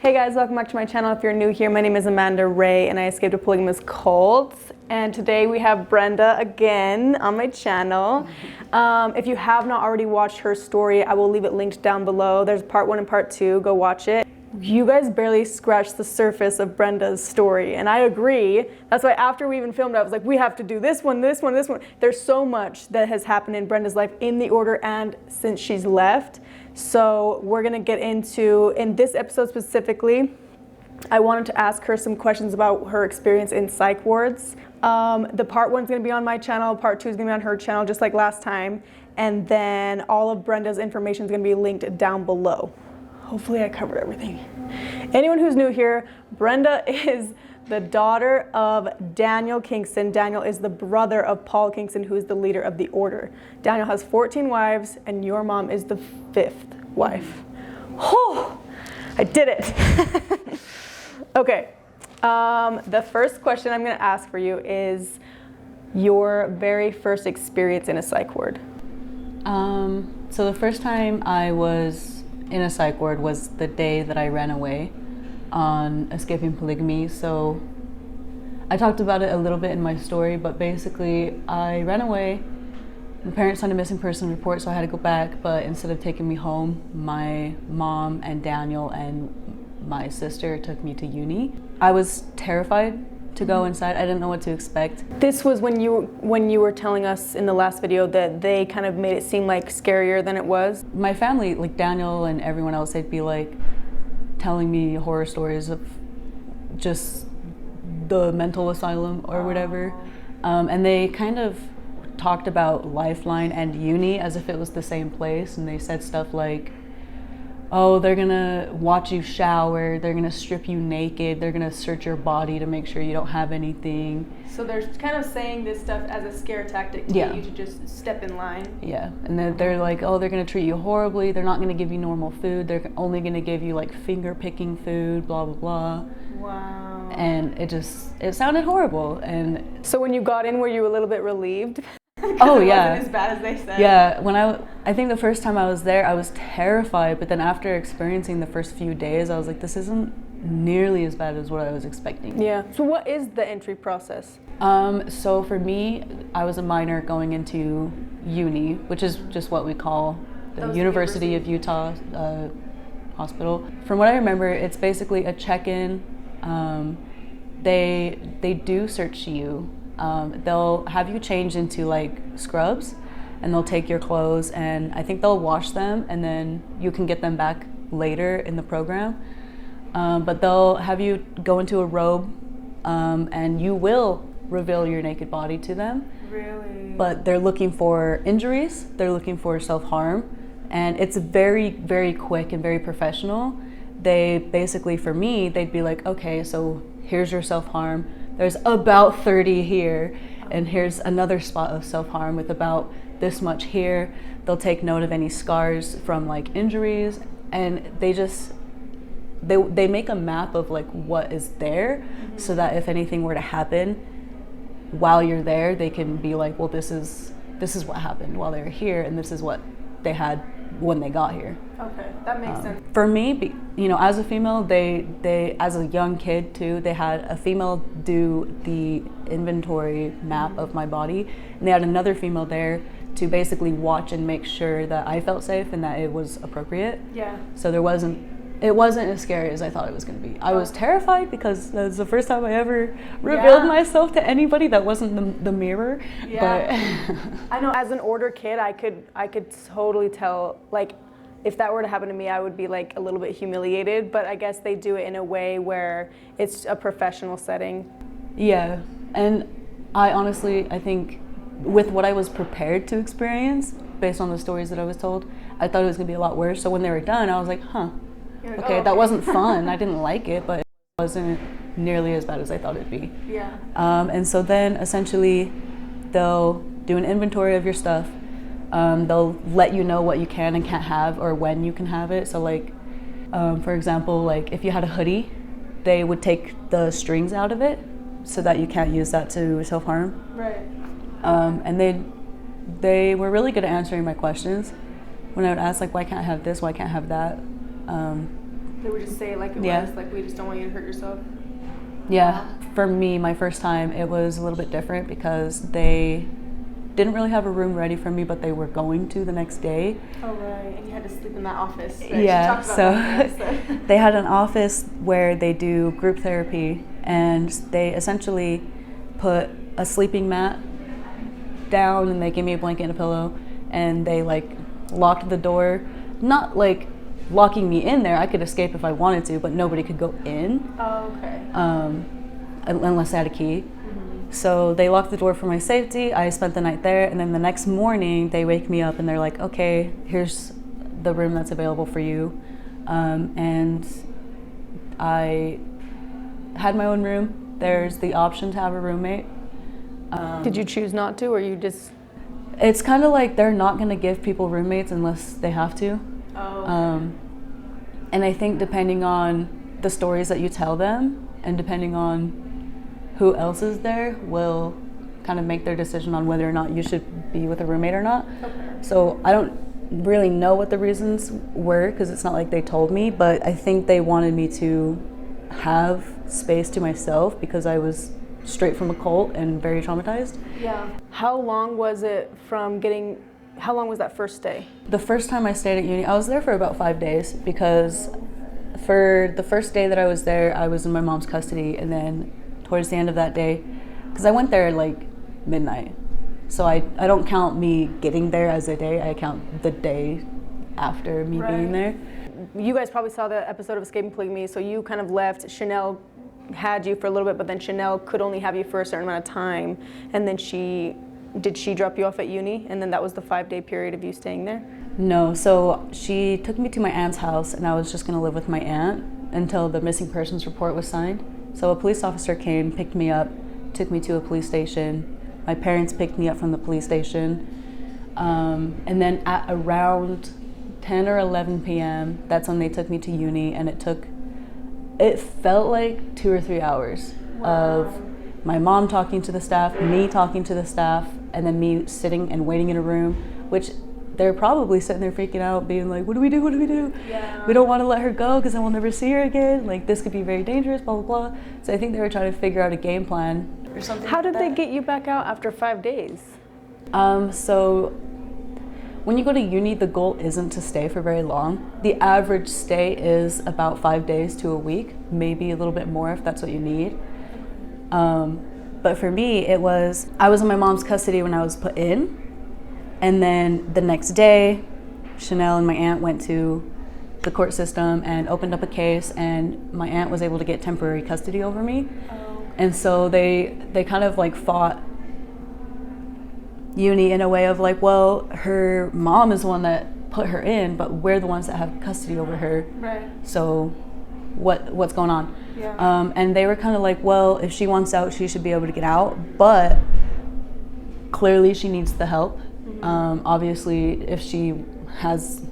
Hey guys, welcome back to my channel. If you're new here, my name is Amanda Ray and I escaped a polygamous cult. And today we have Brenda again on my channel. If you have not already watched her story, I will leave it linked down below. There's part 1 and part 2, go watch it. You guys barely scratched the surface of Brenda's story, and I agree. That's why after we even filmed, I was like, we have to do this one, this one, this one. There's so much that has happened in Brenda's life in the order and since she's left. So we're gonna get into, in this episode specifically, I wanted to ask her some questions about her experience in psych wards. The part 1's gonna be on my channel, part 2 is gonna be on her channel, just like last time. And then all of Brenda's information is gonna be linked down below. Hopefully I covered everything. Anyone who's new here, Brenda is the daughter of Daniel Kingston. Daniel is the brother of Paul Kingston, who is the leader of the order. Daniel has 14 wives, and your mom is the 5th wife. Oh, I did it. Okay, the first question I'm gonna ask for you is your very first experience in a psych ward. So the first time I was in a psych ward was the day that I ran away on escaping polygamy. So I talked about it a little bit in my story, but basically I ran away. My parents signed a missing person report, so I had to go back, but instead of taking me home, my mom and Daniel and my sister took me to uni. I was terrified to go inside. I didn't know what to expect. This was when you were telling us in the last video that they kind of made it seem like scarier than it was. My family, like Daniel and everyone else, they'd be like telling me horror stories of just the mental asylum or whatever. And they kind of talked about Lifeline and uni as if it was the same place, and they said stuff like, oh, they're gonna watch you shower, they're gonna strip you naked, they're gonna search your body to make sure you don't have anything. So they're kind of saying this stuff as a scare tactic to get you to just step in line. Yeah, and they're like, oh, they're gonna treat you horribly, they're not gonna give you normal food, they're only gonna give you like finger picking food, blah, blah, blah. Wow. And it sounded horrible. And so when you got in, were you a little bit relieved? Oh it yeah, wasn't as bad as they said. Yeah, when I think the first time I was there, I was terrified, but then after experiencing the first few days, I was like, this isn't nearly as bad as what I was expecting. Yeah. So what is the entry process? So for me, I was a minor going into uni, which is just what we call the University of Utah hospital. From what I remember, it's basically a check-in. They do search you. They'll have you change into like scrubs, and they'll take your clothes, and I think they'll wash them, and then you can get them back later in the program. But they'll have you go into a robe, and you will reveal your naked body to them. Really? But they're looking for injuries, they're looking for self-harm, and it's very, very quick and very professional. They basically, for me, they'd be like, okay, so here's your self-harm. There's about 30 here, and here's another spot of self-harm with about this much here. They'll take note of any scars from like injuries, and they make a map of like what is there, so that if anything were to happen while you're there, they can be like, well, this is what happened while they were here, and this is what they had when they got here. Okay, that makes sense. For me, you know, as a female, they as a young kid too, they had a female do the inventory map of my body, and they had another female there to basically watch and make sure that I felt safe and that it was appropriate. Yeah. So it wasn't as scary as I thought it was going to be. I was terrified because that was the first time I ever revealed myself to anybody that wasn't the mirror. Yeah. But I know, as an order kid, I could totally tell, like, if that were to happen to me, I would be like a little bit humiliated, but I guess they do it in a way where it's a professional setting. Yeah, and I think with what I was prepared to experience, based on the stories that I was told, I thought it was going to be a lot worse. So when they were done, I was like, huh. Like, okay, that wasn't fun. I didn't like it, but it wasn't nearly as bad as I thought it'd be. Yeah. And so then essentially they'll do an inventory of your stuff. They'll let you know what you can and can't have, or when you can have it. So like, for example, like if you had a hoodie, they would take the strings out of it so that you can't use that to self-harm. Right. And they were really good at answering my questions. When I would ask, like, why can't I have this, why can't I have that? They would just say it like it Yeah. was, like, we just don't want you to hurt yourself. Yeah, for me, my first time, it was a little bit different because they didn't really have a room ready for me, but they were going to the next day. Oh, right. And you had to sleep in that office. Right? Yeah, She talked about so that, so. they had an office where they do group therapy, and they essentially put a sleeping mat down, and they gave me a blanket and a pillow, and they like locked the door, not like locking me in there. I could escape if I wanted to, but nobody could go in. Oh, okay. Unless I had a key. So they locked the door for my safety. I spent the night there, and then the next morning they wake me up and they're like, okay, here's the room that's available for you. And I had my own room. There's the option to have a roommate. Did you choose not to, or you just? It's kind of like they're not going to give people roommates unless they have to. Oh, okay. And I think depending on the stories that you tell them and depending on who else is there will kind of make their decision on whether or not you should be with a roommate or not. Okay. So I don't really know what the reasons were because it's not like they told me, but I think they wanted me to have space to myself because I was straight from a cult and very traumatized. Yeah. How long was it from getting, how long was that first stay? The first time I stayed at uni, I was there for about 5 days because for the first day that I was there, I was in my mom's custody, and then towards the end of that day, because I went there like midnight. So I don't count me getting there as a day, I count the day after me being there. You guys probably saw the episode of Escaping Polygamy, so you kind of left. Chanel had you for a little bit, but then Chanel could only have you for a certain amount of time. And then did she drop you off at uni? And then that was the 5-day period of you staying there? No, so she took me to my aunt's house, and I was just gonna live with my aunt until the missing persons report was signed. So a police officer came, picked me up, took me to a police station. My parents picked me up from the police station. And then at around 10 or 11 p.m., that's when they took me to uni, and it felt like 2 or 3 hours of my mom talking to the staff, me talking to the staff, and then me sitting and waiting in a room, which they're probably sitting there freaking out, being like, what do we do, what do we do? Yeah. We don't want to let her go because then we'll never see her again. Like, this could be very dangerous, blah, blah, blah. So I think they were trying to figure out a game plan or something. How did they get you back out after 5 days? So when you go to uni, the goal isn't to stay for very long. The average stay is about 5 days to a week, maybe a little bit more if that's what you need. But for me, I was in my mom's custody when I was put in. And then the next day, Chanel and my aunt went to the court system and opened up a case, and my aunt was able to get temporary custody over me. Oh. And so they kind of like fought uni in a way of like, well, her mom is the one that put her in, but we're the ones that have custody over her. Right. So what's going on? Yeah. And they were kind of like, well, if she wants out, she should be able to get out, but clearly she needs the help. Obviously, if she has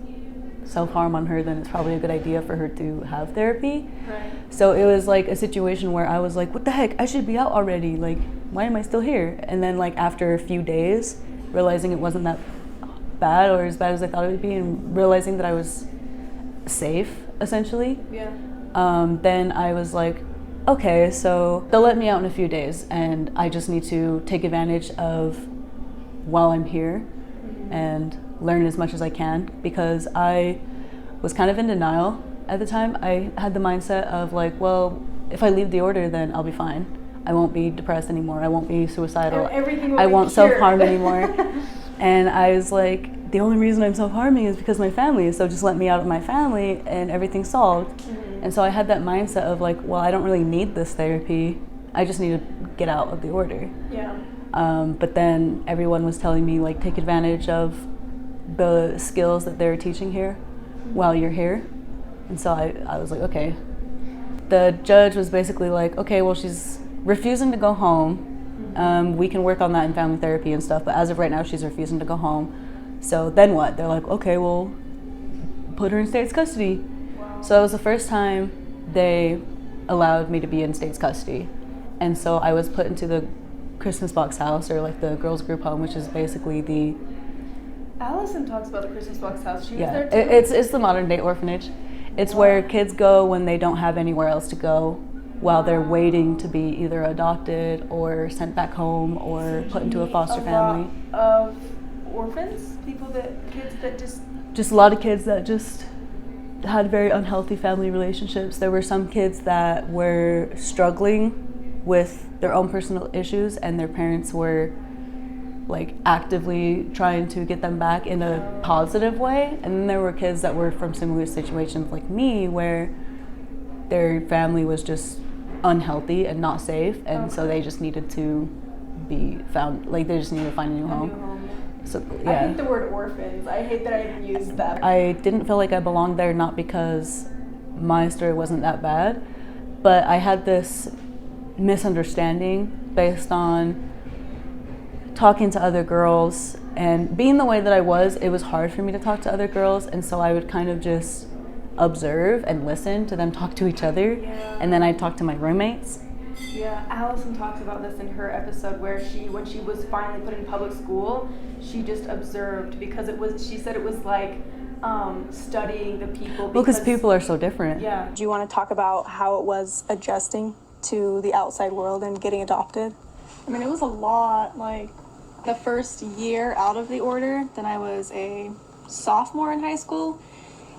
self-harm on her, then it's probably a good idea for her to have therapy. Right. So it was like a situation where I was like, what the heck, I should be out already. Like, why am I still here? And then like after a few days, realizing it wasn't that bad or as bad as I thought it would be, and realizing that I was safe, essentially. Yeah. Then I was like, okay, so they'll let me out in a few days, and I just need to take advantage of while I'm here and learn as much as I can, because I was kind of in denial at the time. I had the mindset of like, well, if I leave the order, then I'll be fine. I won't be depressed anymore. I won't be suicidal. I won't self-harm anymore. And I was like, the only reason I'm self-harming is because my family, so just let me out of my family and everything's solved. And so I had that mindset of like, well, I don't really need this therapy. I just need to get out of the order. Yeah. But then everyone was telling me like, take advantage of the skills that they're teaching here while you're here. And so I was like, okay. The judge was basically like, okay, well, she's refusing to go home. We can work on that in family therapy and stuff, but as of right now, she's refusing to go home. So then what? They're like, okay, well, put her in state's custody. Wow. So that was the first time they allowed me to be in state's custody. And so I was put into the Christmas box house, or like the girls group home, which is basically the... Allison talks about the Christmas box house. She was Yeah, there too. it's the modern day orphanage. It's where kids go when they don't have anywhere else to go, while they're waiting to be either adopted or sent back home or put into a foster family. Of orphans, kids that just a lot of kids that just had very unhealthy family relationships. There were some kids that were struggling with their own personal issues, and their parents were like actively trying to get them back in a positive way. And then there were kids that were from similar situations like me, where their family was just unhealthy and not safe, and so they just needed to be found, like they just needed to find a new home. So, yeah. I hate the word orphans. I hate that I even used that. I didn't feel like I belonged there, not because my story wasn't that bad, but I had this misunderstanding based on talking to other girls, and being the way that I was, it was hard for me to talk to other girls, and so I would kind of just observe and listen to them talk to each other, and then I'd talk to my roommates. Yeah, Allison talks about this in her episode where when she was finally put in public school, she just observed, because she said it was like studying the people. Because people are so different. Yeah. Do you want to talk about how it was adjusting to the outside world and getting adopted? I mean, it was a lot. Like, the first year out of the order, then I was a sophomore in high school,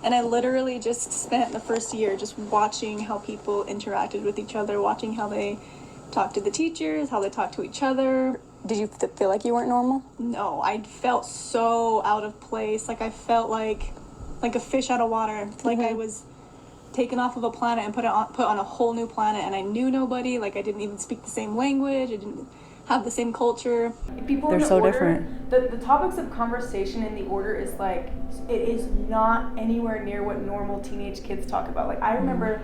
and I literally just spent the first year just watching how people interacted with each other, watching how they talked to the teachers, how they talked to each other. Did you feel like you weren't normal? No, I felt so out of place. Like, I felt like a fish out of water. Like I was taken off of a planet and put on a whole new planet, and I knew nobody. Like, I didn't even speak the same language. I didn't have the same culture. People They're in the so order, different. The topics of conversation in the order is like, it is not anywhere near what normal teenage kids talk about. Like, I remember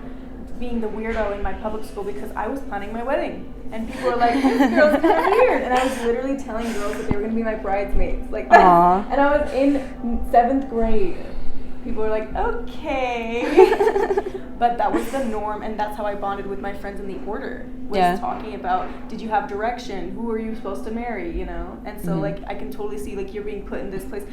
being the weirdo in my public school because I was planning my wedding, and people were like, "This girl's kind of weird," and I was literally telling girls that they were going to be my bridesmaids, like that. Aww. And I was in 7th grade. People were like, "Okay," but that was the norm, and that's how I bonded with my friends in the order. Was talking about, did you have direction? Who are you supposed to marry? You know, and so like I can totally see like you're being put in this place,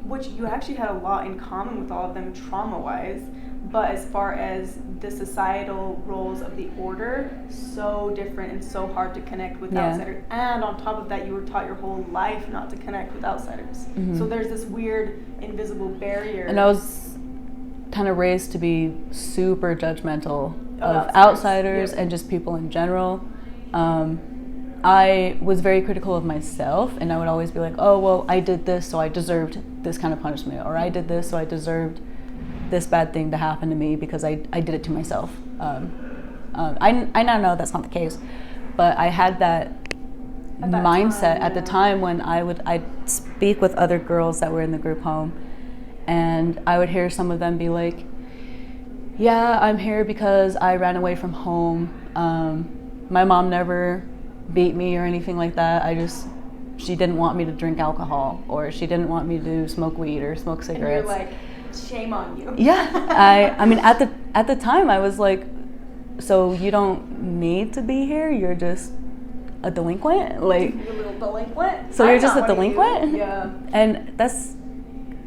which you actually had a lot in common with all of them trauma-wise. But as far as the societal roles of the order, so different and so hard to connect with outsiders. And on top of that, you were taught your whole life not to connect with outsiders. So there's this weird invisible barrier. And I was kind of raised to be super judgmental of outsiders and just people in general. I was very critical of myself, and I would always be like, oh, well, I did this, so I deserved this kind of punishment, or I did this, so I deserved this bad thing to happen to me because I did it to myself. I now know that's not the case, but I had that mindset at the time when I'd speak with other girls that were in the group home, and I would hear some of them be like, yeah, I'm here because I ran away from home. My mom never beat me or anything like that. She didn't want me to drink alcohol, or she didn't want me to smoke weed or smoke cigarettes. And you're like, shame on you. Yeah, I mean, at the time, I was like, so you don't need to be here. You're just a delinquent, like you're a little delinquent. So you're just a delinquent. Yeah. And that's,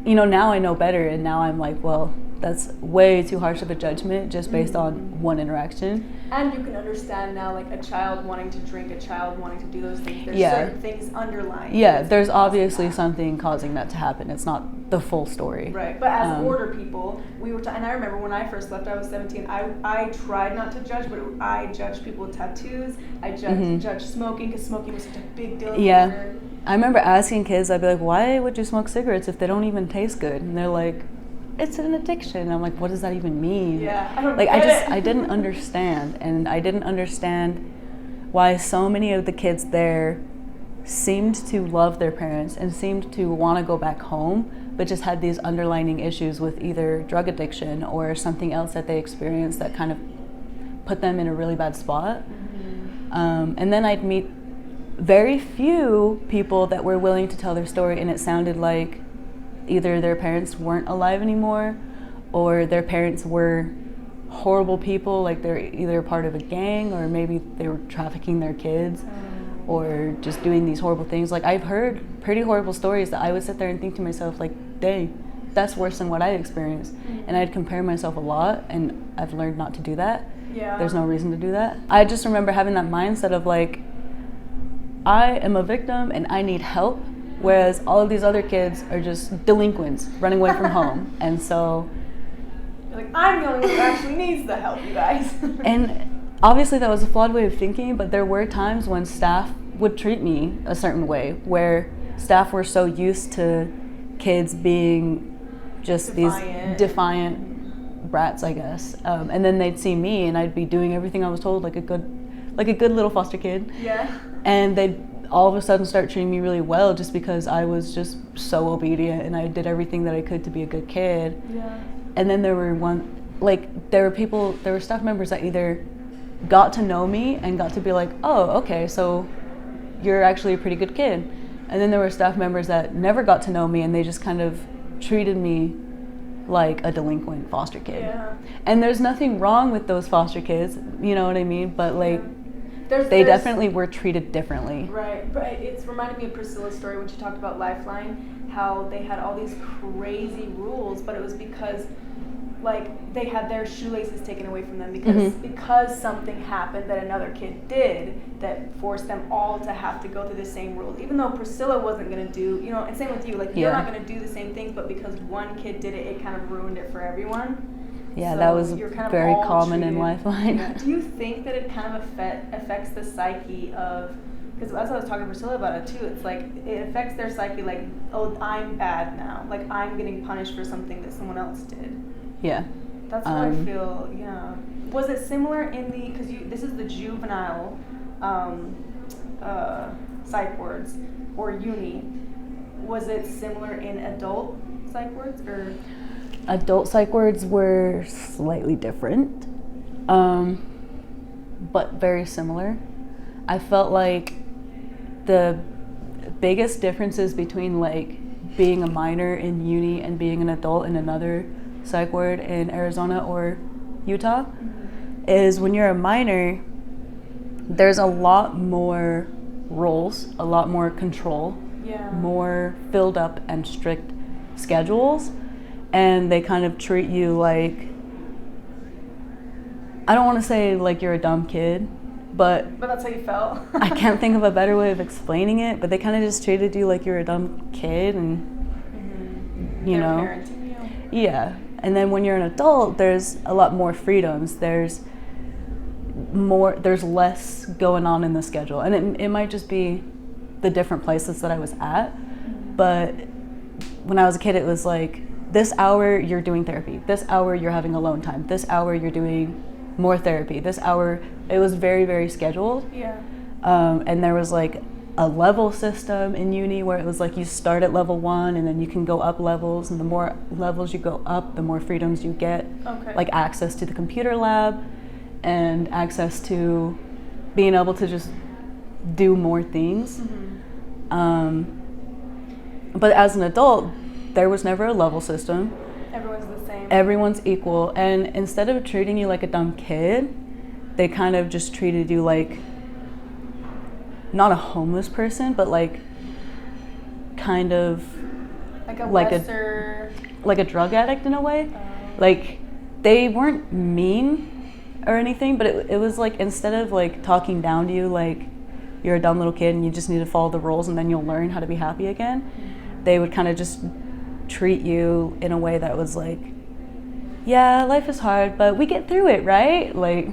now I know better, and now I'm like, well, that's way too harsh of a judgment just based on one interaction. And you can understand now, like a child wanting to drink, a child wanting to do those things. There's certain things underlying. Yeah, there's obviously something causing that to happen. It's not the full story. Right, but as order people, we were, and I remember when I first left, I was 17. I tried not to judge, but I judged people with tattoos. I judged smoking, because smoking was such a big deal. Yeah, I remember asking kids, I'd be like, why would you smoke cigarettes if they don't even taste good? And they're like, it's an addiction. And I'm like, what does that even mean? Yeah, I didn't understand, and I didn't understand why so many of the kids there seemed to love their parents and seemed to want to go back home, but just had these underlying issues with either drug addiction or something else that they experienced that kind of put them in a really bad spot. And then I'd meet very few people that were willing to tell their story, and it sounded like either their parents weren't alive anymore, or their parents were horrible people, like they're either part of a gang, or maybe they were trafficking their kids, or just doing these horrible things. Like, I've heard pretty horrible stories that I would sit there and think to myself, like, dang, that's worse than what I experienced. And I'd compare myself a lot, and I've learned not to do that. Yeah. There's no reason to do that. I just remember having that mindset of like, I am a victim and I need help, whereas all of these other kids are just delinquents running away from home. And so, You're like, I'm the only one who actually needs the help, you guys. and obviously that was a flawed way of thinking, but there were times when staff would treat me a certain way, where staff were so used to kids being just Defiant. these defiant brats, I guess. And then they'd see me and I'd be doing everything I was told, like a good little foster kid. Yeah. And they'd all of a sudden start treating me really well just because I was just so obedient and I did everything that I could to be a good kid. Yeah. And then there were staff members that either got to know me and got to be like, oh, okay, so you're actually a pretty good kid. And then there were staff members that never got to know me and they just kind of treated me like a delinquent foster kid. Yeah. And there's nothing wrong with those foster kids, you know what I mean? But like, There's definitely were treated differently. Right, but it's reminded me of Priscilla's story when she talked about Lifeline, how they had all these crazy rules, but it was because like they had their shoelaces taken away from them because something happened that another kid did that forced them all to have to go through the same rules, even though Priscilla wasn't going to do, you know, and same with you, like you're not going to do the same things, but because one kid did it, it kind of ruined it for everyone. Yeah, So that was you're kind of very all common in treated- Lifeline. Yeah. Do you think that it kind of affects the psyche of, because as I was talking to Priscilla about it too, it's like it affects their psyche, like, oh, I'm bad now, like I'm getting punished for something that someone else did. Yeah. That's what I feel. Yeah. Was it similar in the, because this is the juvenile psych wards or uni? Was it similar in adult psych wards or? Adult psych wards were slightly different, but very similar. I felt like the biggest differences between like being a minor in uni and being an adult in another psych ward in Arizona or Utah is when you're a minor, there's a lot more roles, a lot more control, more filled up and strict schedules. And they kind of treat you like, I don't want to say like you're a dumb kid, but that's how you felt. I can't think of a better way of explaining it, but they kind of just treated you like you're a dumb kid and, you know. Parenting you. Yeah. And then when you're an adult, there's a lot more freedoms. There's less going on in the schedule. And it might just be the different places that I was at, but when I was a kid, it was like, this hour you're doing therapy, this hour you're having alone time, this hour you're doing more therapy, this hour, it was very, very scheduled. Yeah. And there was like a level system in uni where it was like you start at level 1 and then you can go up levels, and the more levels you go up, the more freedoms you get. Okay. Like access to the computer lab and access to being able to just do more things. But as an adult, there was never a level system. Everyone's the same. Everyone's equal. And instead of treating you like a dumb kid, they kind of just treated you like, not a homeless person, but like kind of like a like lesser... like a drug addict in a way. Like they weren't mean or anything, but it was like, instead of like talking down to you like you're a dumb little kid and you just need to follow the rules and then you'll learn how to be happy again, they would kind of just treat you in a way that was like, yeah, life is hard, but we get through it, right? Like,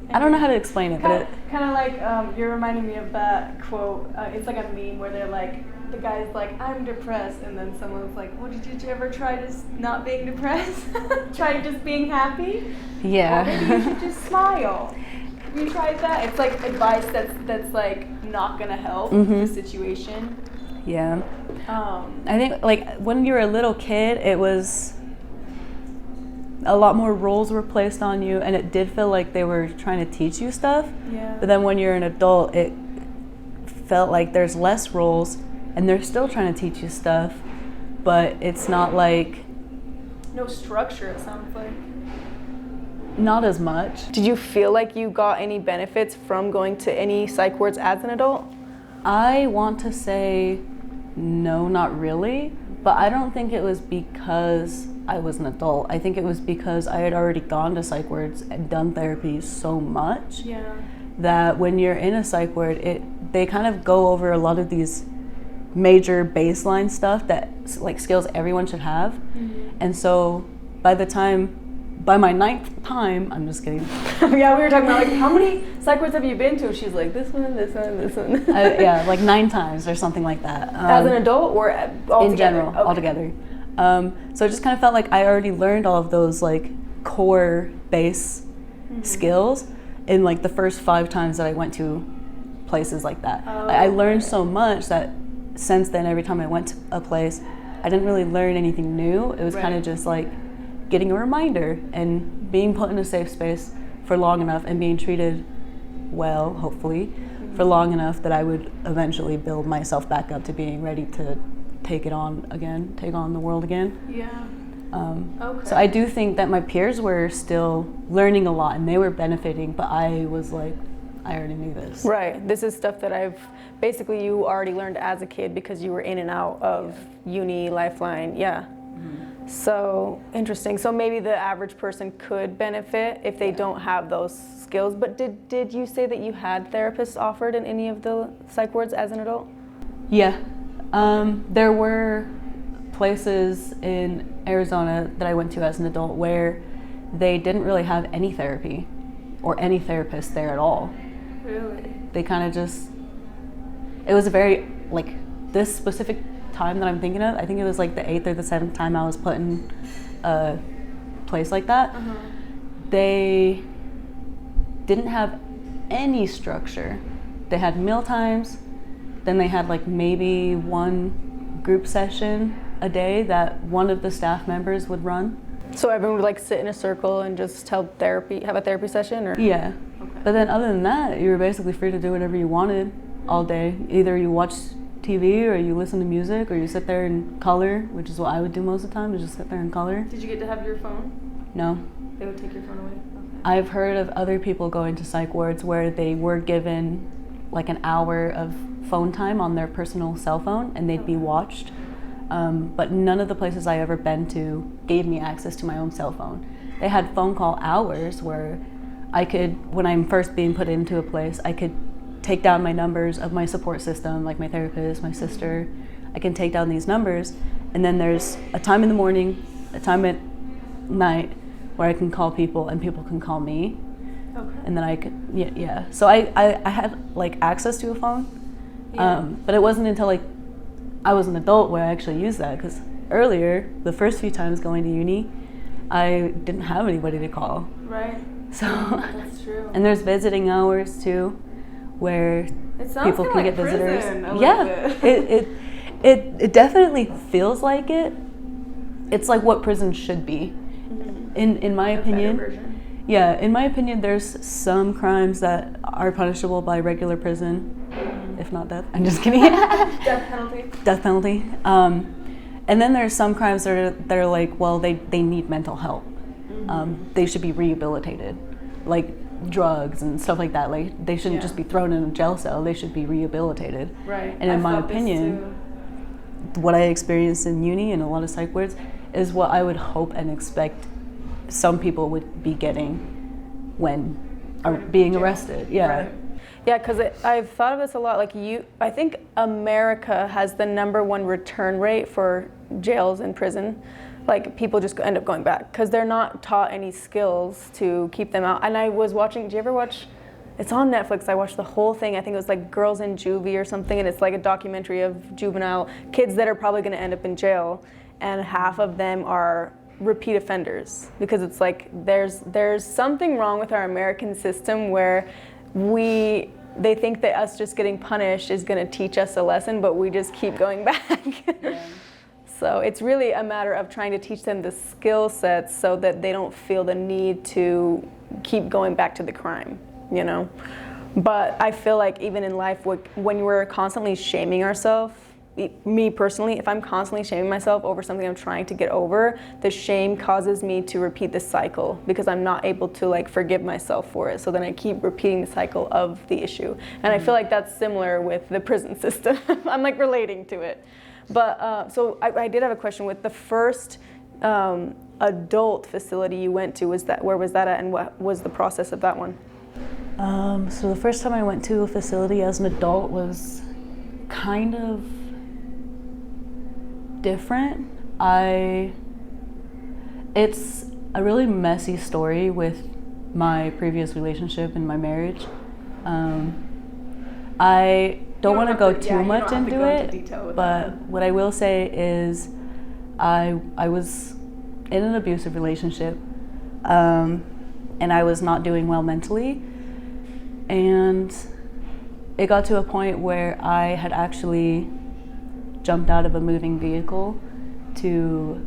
I don't know how to explain it, but kind of like you're reminding me of that quote. It's like a meme where they're like, the guy's like, I'm depressed, and then someone's like, well, did you ever try just not being depressed? Try just being happy? yeah. Or maybe you should just smile. Have you tried that? It's like advice that's like not gonna help the situation. Yeah. I think like when you were a little kid, it was a lot more roles were placed on you, and it did feel like they were trying to teach you stuff. Yeah. But then when you're an adult, it felt like there's less roles and they're still trying to teach you stuff, but it's not like, no structure, it sounds like. not as much. Did you feel like you got any benefits from going to any psych wards as an adult? I want to say no, not really, But I don't think it was because I was an adult. I think it was because I had already gone to psych wards and done therapy so much that when you're in a psych ward, they kind of go over a lot of these major baseline stuff that like skills everyone should have. And so by my 9th time, I'm just kidding. Yeah, we were talking about like how many psych wards have you been to? She's like this one, this one, this one. Yeah, like 9 times or something like that. As an adult or altogether? In general, altogether. So it just kind of felt like I already learned all of those like core base skills in like the first 5 times that I went to places like that. I learned so much that since then, every time I went to a place, I didn't really learn anything new. It was kind of just like getting a reminder and being put in a safe space for long enough and being treated well, hopefully, for long enough that I would eventually build myself back up to being ready to take on the world again. Yeah. So I do think that my peers were still learning a lot and they were benefiting, but I was like, I already knew this. Right. This is stuff that you already learned as a kid because you were in and out of uni, Lifeline. Yeah. So interesting. So maybe the average person could benefit if they don't have those skills. But did you say that you had therapists offered in any of the psych wards as an adult? Yeah. There were places in Arizona that I went to as an adult where they didn't really have any therapy or any therapist there at all. Really? They kind of just, it was a very, like, this specific time that I'm thinking of, I think it was like the 8th or the 7th time I was put in a place like that. They didn't have any structure. They had meal times, then they had like maybe one group session a day that one of the staff members would run. So everyone would like sit in a circle and just have a therapy session, or? Yeah. Okay. But then other than that, you were basically free to do whatever you wanted all day. Either you watch TV or you listen to music or you sit there and color, which is what I would do most of the time, is just sit there and color. Did you get to have your phone? No. They would take your phone away? Okay. I've heard of other people going to psych wards where they were given like an hour of phone time on their personal cell phone and they'd be watched. But none of the places I ever been to gave me access to my own cell phone. They had phone call hours where I could, when I'm first being put into a place, I could take down my numbers of my support system, like my therapist, my sister. I can take down these numbers, and then there's a time in the morning, a time at night where I can call people and people can call me. Okay. And then I could, yeah. So I had like access to a phone, but it wasn't until like I was an adult where I actually used that, because earlier, the first few times going to uni, I didn't have anybody to call. Right. So that's true. And there's visiting hours too, where people can get visitors. It definitely feels like it. It's like what prison should be, in my opinion. Yeah, in my opinion, there's some crimes that are punishable by regular prison, if not death. I'm just kidding. Death penalty. Death penalty. And then there's some crimes that are like, well, they need mental help. They should be rehabilitated, like drugs and stuff like that. Like they shouldn't just be thrown in a jail cell. They should be rehabilitated. Right. And in my opinion, what I experienced in uni and a lot of psych wards is what I would hope and expect some people would be getting when are being arrested. Yeah. Right. Yeah, because I've thought of this a lot. Like I think America has the #1 return rate for jails and prison. Like people just end up going back because they're not taught any skills to keep them out. And I was watching, did you ever watch, it's on Netflix, I watched the whole thing. I think it was like Girls in Juvie or something, and it's like a documentary of juvenile kids that are probably going to end up in jail, and half of them are repeat offenders, because it's like there's something wrong with our American system where they think that us just getting punished is going to teach us a lesson, but we just keep going back. Yeah. So it's really a matter of trying to teach them the skill sets so that they don't feel the need to keep going back to the crime, you know? But I feel like even in life, when we're constantly shaming ourselves, me personally, if I'm constantly shaming myself over something I'm trying to get over, the shame causes me to repeat the cycle because I'm not able to like forgive myself for it. So then I keep repeating the cycle of the issue. And I feel like that's similar with the prison system. I'm like relating to it. But so I did have a question with the first adult facility you went to. Where was that at, and what was the process of that one? So the first time I went to a facility as an adult was kind of different. It's a really messy story with my previous relationship and my marriage. I don't want to go too much into it, but what I will say is I was in an abusive relationship, and I was not doing well mentally, and it got to a point where I had actually jumped out of a moving vehicle to